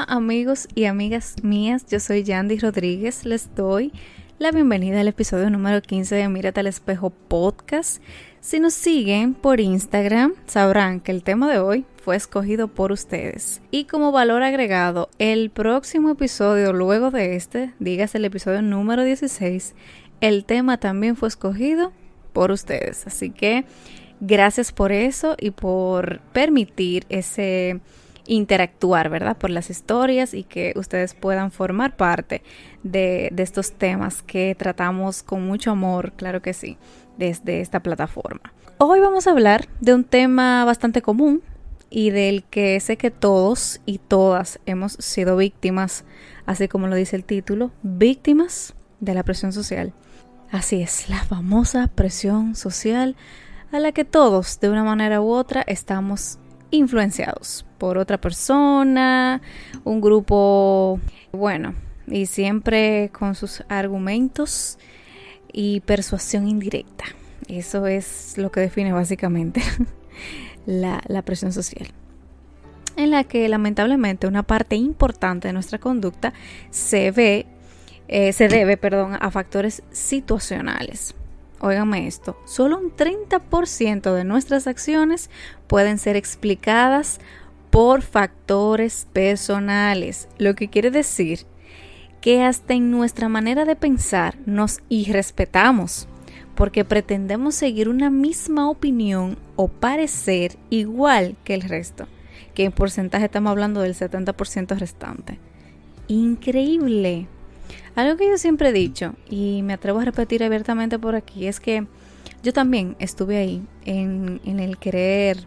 Hola amigos y amigas mías, yo soy Yandy Rodríguez, les doy la bienvenida al episodio número 15 de Mírate al Espejo Podcast. Si nos siguen por Instagram, sabrán que el tema de hoy fue escogido por ustedes. Y como valor agregado, el próximo episodio, luego de este, dígase el episodio número 16, el tema también fue escogido por ustedes. Así que gracias por eso y por permitir ese interactuar, ¿verdad? Por las historias y que ustedes puedan formar parte de estos temas que tratamos con mucho amor, claro que sí, desde esta plataforma. Hoy vamos a hablar de un tema bastante común y del que sé que todos y todas hemos sido víctimas, así como lo dice el título, víctimas de la presión social. Así es, la famosa presión social a la que todos, de una manera u otra, estamos influenciados por otra persona, un grupo, bueno, y siempre con sus argumentos y persuasión indirecta. Eso es lo que define básicamente la presión social, en la que lamentablemente una parte importante de nuestra conducta se debe a factores situacionales. Óigame esto, solo un 30% de nuestras acciones pueden ser explicadas por factores personales, lo que quiere decir que hasta en nuestra manera de pensar nos irrespetamos porque pretendemos seguir una misma opinión o parecer igual que el resto, que en porcentaje estamos hablando del 70% restante. Increíble. Algo que yo siempre he dicho y me atrevo a repetir abiertamente por aquí es que yo también estuve ahí en el querer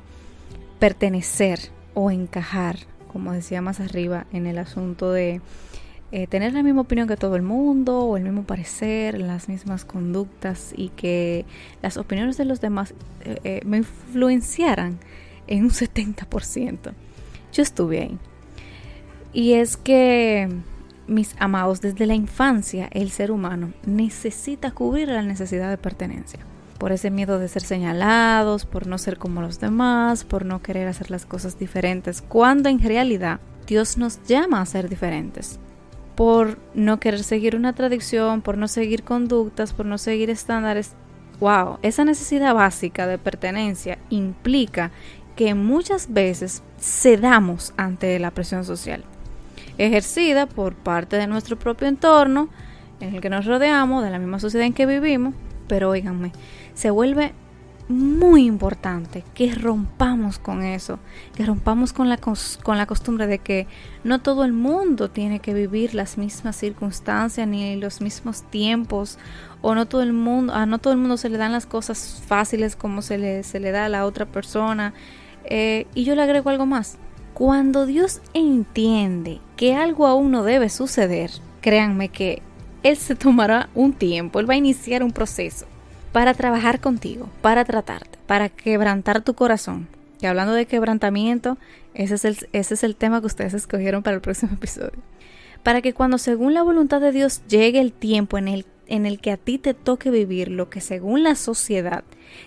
pertenecer o encajar, como decía más arriba, en el asunto de tener la misma opinión que todo el mundo o el mismo parecer, las mismas conductas y que las opiniones de los demás me influenciaran en un 70%. Yo estuve ahí. Y es que, mis amados, desde la infancia el ser humano necesita cubrir la necesidad de pertenencia. Por ese miedo de ser señalados, por no ser como los demás, por no querer hacer las cosas diferentes, cuando en realidad Dios nos llama a ser diferentes. Por no querer seguir una tradición, por no seguir conductas, por no seguir estándares. Wow, esa necesidad básica de pertenencia implica que muchas veces cedamos ante la presión social, ejercida por parte de nuestro propio entorno, en el que nos rodeamos, de la misma sociedad en que vivimos, pero óiganme, se vuelve muy importante que rompamos con eso, que rompamos con la costumbre de que no todo el mundo tiene que vivir las mismas circunstancias ni los mismos tiempos, o a no todo el mundo se le dan las cosas fáciles como se le da a la otra persona. Y yo le agrego algo más. Cuando Dios entiende que algo aún no debe suceder, créanme que Él se tomará un tiempo, Él va a iniciar un proceso para trabajar contigo, para tratarte, para quebrantar tu corazón. Y hablando de quebrantamiento, ese es el tema que ustedes escogieron para el próximo episodio. Para que cuando según la voluntad de Dios llegue el tiempo en el que a ti te toque vivir lo que según la sociedad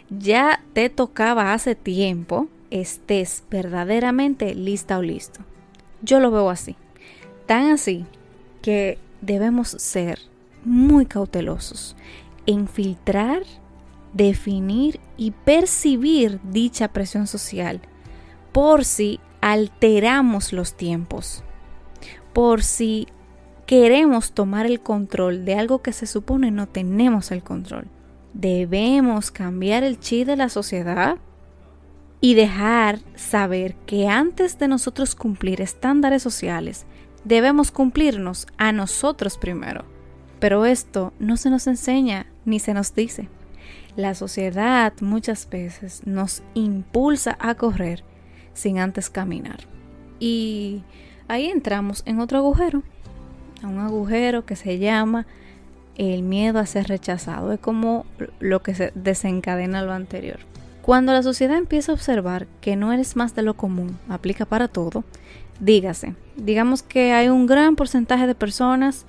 ya te tocaba hace tiempo, estés verdaderamente lista o listo. Yo lo veo así, tan así que debemos ser muy cautelosos en filtrar, definir y percibir dicha presión social por si alteramos los tiempos, por si queremos tomar el control de algo que se supone no tenemos el control. Debemos cambiar el chip de la sociedad y dejar saber que antes de nosotros cumplir estándares sociales, debemos cumplirnos a nosotros primero. Pero esto no se nos enseña ni se nos dice. La sociedad muchas veces nos impulsa a correr sin antes caminar. Y ahí entramos en otro agujero, un agujero que se llama el miedo a ser rechazado. Es como lo que se desencadena lo anterior. Cuando la sociedad empieza a observar que no eres más de lo común, aplica para todo, digamos que hay un gran porcentaje de personas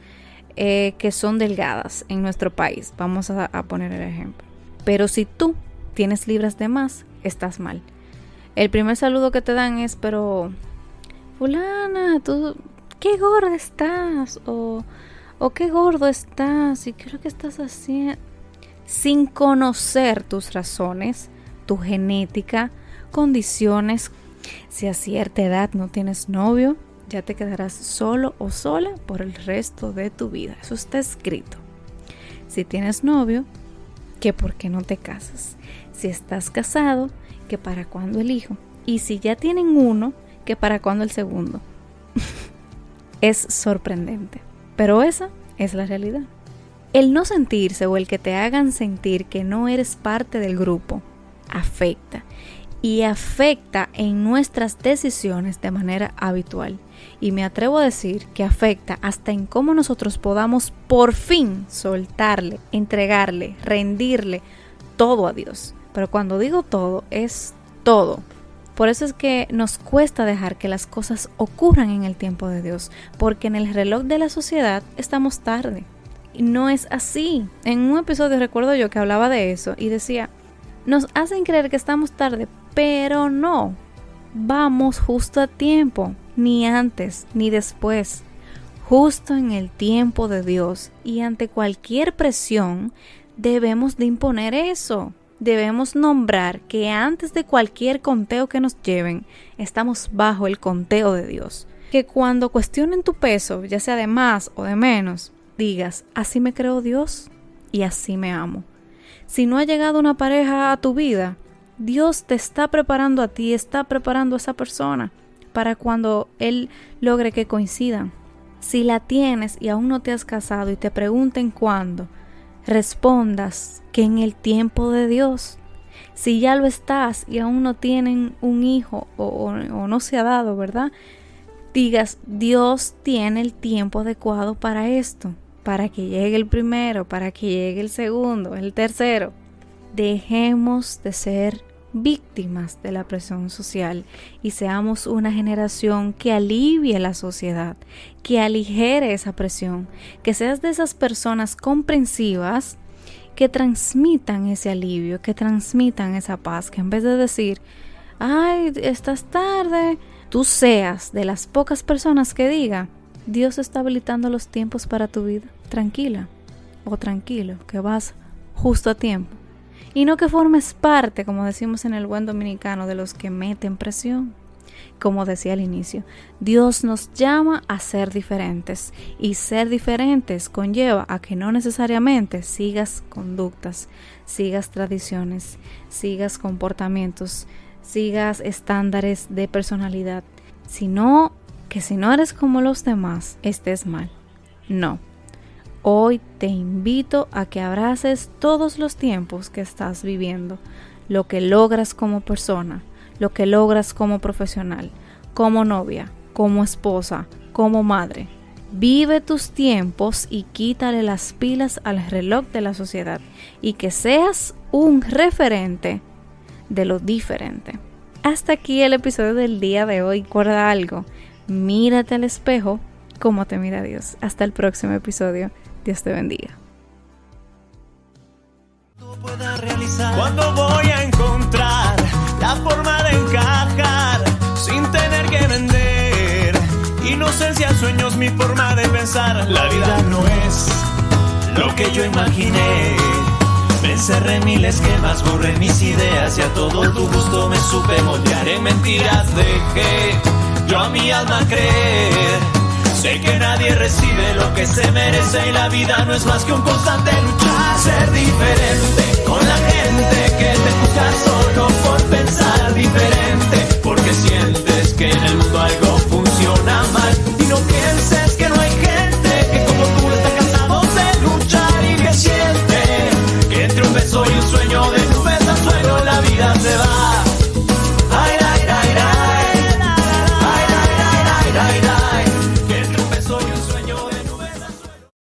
que son delgadas en nuestro país, vamos a poner el ejemplo, pero si tú tienes libras de más, estás mal. El primer saludo que te dan es, pero fulana, tú qué gorda estás, o qué gordo estás, y qué es lo que estás haciendo, sin conocer tus razones, tu genética, condiciones. Si a cierta edad no tienes novio, ya te quedarás solo o sola por el resto de tu vida. Eso está escrito. Si tienes novio, que por qué no te casas. Si estás casado, que para cuándo el hijo. Y si ya tienen uno, que para cuándo el segundo. Es sorprendente, pero esa es la realidad. El no sentirse o el que te hagan sentir que no eres parte del grupo afecta. Y afecta en nuestras decisiones de manera habitual. Y me atrevo a decir que afecta hasta en cómo nosotros podamos por fin soltarle, entregarle, rendirle todo a Dios. Pero cuando digo todo, es todo. Por eso es que nos cuesta dejar que las cosas ocurran en el tiempo de Dios. Porque en el reloj de la sociedad estamos tarde. Y no es así. En un episodio recuerdo yo que hablaba de eso y decía, nos hacen creer que estamos tarde, pero no. Vamos justo a tiempo, ni antes ni después. Justo en el tiempo de Dios, y ante cualquier presión debemos de imponer eso. Debemos nombrar que antes de cualquier conteo que nos lleven, estamos bajo el conteo de Dios. Que cuando cuestionen tu peso, ya sea de más o de menos, digas, así me creó Dios y así me amo. Si no ha llegado una pareja a tu vida, Dios te está preparando a ti, está preparando a esa persona para cuando Él logre que coincidan. Si la tienes y aún no te has casado y te pregunten cuándo, respondas que en el tiempo de Dios. Si ya lo estás y aún no tienen un hijo o no se ha dado, ¿verdad? Digas, Dios tiene el tiempo adecuado para esto, para que llegue el primero, para que llegue el segundo, el tercero. Dejemos de ser víctimas de la presión social y seamos una generación que alivie la sociedad, que aligere esa presión, que seas de esas personas comprensivas que transmitan ese alivio, que transmitan esa paz, que en vez de decir, ay, estás tarde, tú seas de las pocas personas que diga, Dios está habilitando los tiempos para tu vida, tranquila o tranquilo, que vas justo a tiempo. Y no que formes parte, como decimos en el buen dominicano, de los que meten presión. Como decía al inicio, Dios nos llama a ser diferentes. Y ser diferentes conlleva a que no necesariamente sigas conductas, sigas tradiciones, sigas comportamientos, sigas estándares de personalidad. Sino que si no eres como los demás, estés mal. No. Hoy te invito a que abraces todos los tiempos que estás viviendo, lo que logras como persona, lo que logras como profesional, como novia, como esposa, como madre. Vive tus tiempos y quítale las pilas al reloj de la sociedad y que seas un referente de lo diferente. Hasta aquí el episodio del día de hoy. Recuerda algo, mírate al espejo como te mira Dios. Hasta el próximo episodio. Dios te bendiga. Cuando voy a encontrar la forma de encajar sin tener que vender inocencia, sueños, mi forma de pensar. La vida no es lo que yo imaginé. Me encerré en mil esquemas, borré mis ideas y a todo tu gusto me supe moldear. En mentiras dejé yo a mi alma creer. Sé que nadie recibe lo que se merece y la vida no es más que un constante luchar. Ser diferente con la gente que te juzga solo por pensar diferente.